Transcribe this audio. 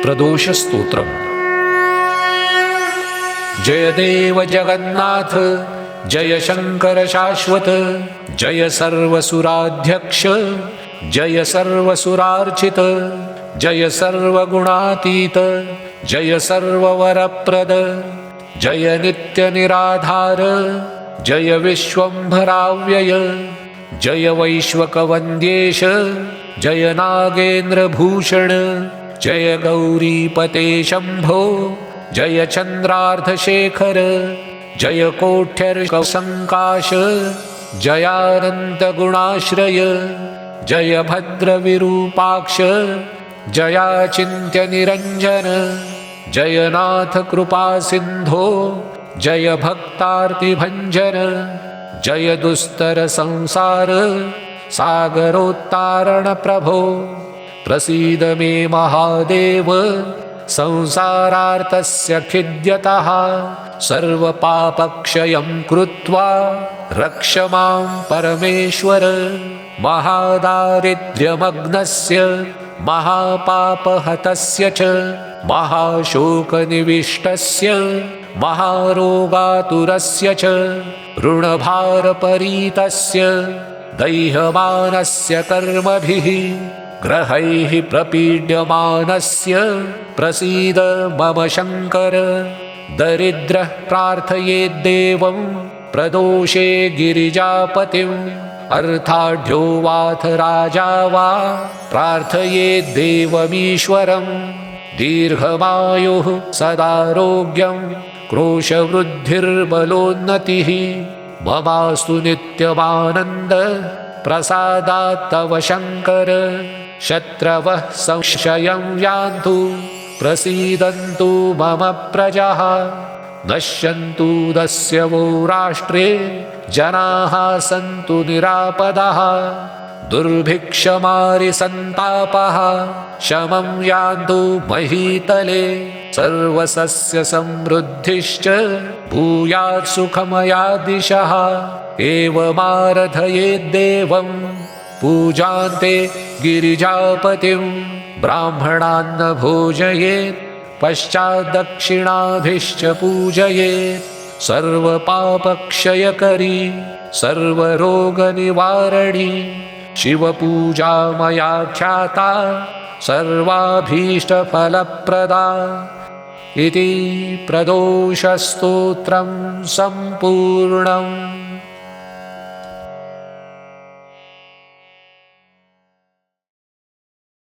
प्रदोष स्तोत्रम्। जय देव जगन्नाथ, जय शंकर शाश्वत, जय सर्वसुराध्यक्ष, जय सर्वसुरार्चित, जय सर्वगुणातीत, जय सर्ववरप्रद, जय नित्य निराधार, जय विश्वंभराव्यय, जय वैश्वकवन्द्येश, जय नागेन्द्रभूषण, जय गौरीपते शंभो, जय चंद्रार्धशेखर, जय कोट्यर्कसंकाश, जयानन्तगुणाश्रय, जय भद्रविरूपाक्ष, जयाचिन्त्य निरञ्जन, जय नाथ कृपा सिन्धो, जय भक्तार्तिभञ्जन, जय दुस्तर संसार सागरोत्तारण प्रभो। प्रसीद मे महादेव, संसारार्तस्य खिद्यतः, सर्वपापक्षयं कृत्वा रक्ष मां परमेश्वर। महादारिद्र्यमग्नस्य, महापापहतस्य च, महाशोकनिविष्टस्य, महारोगातुरस्य च, ऋणभारपरीतस्य, दैहमानस्य कर्मभिः ग्रहैः प्रपीड्यमानस्य, प्रसीद मम शङ्कर। दरिद्रः प्रार्थयेद्देवं, प्रदोषे गिरिजापतिम्, अर्थाढ्यो वाथ राजा वा प्रार्थयेद्देवमीश्वरम्। दीर्घमायुः सदारोग्यं, क्रोशवृद्धिर्बलोन्नतिः, ममास्तु नित्यमानन्द प्रसादात् तव शङ्कर। शत्रवः संशयं यान्तु, प्रसीदन्तु मम प्रजाः, नश्यन्तु दस्यवो राष्ट्रे, जनाः सन्तु निरापदाः। दुर्भिक्षमारिसन्तापः, शमं यान्तु महीतले, सर्वसस्यसमृद्धिश्च भूयात् सुखमया एवमाराधयेद्देवं, पूजान्ते गिरिजापतिं, ब्राह्मणान्न भोजयेत्, पश्चाद्दक्षिणाभिश्च पूजयेत्। सर्वपापक्षयकरी, सर्वरोगनिवारणी, शिवपूजा मया ख्याता, सर्वाभीष्टफलप्रदा। इति प्रदोषस्तोत्रं सम्पूर्णम्।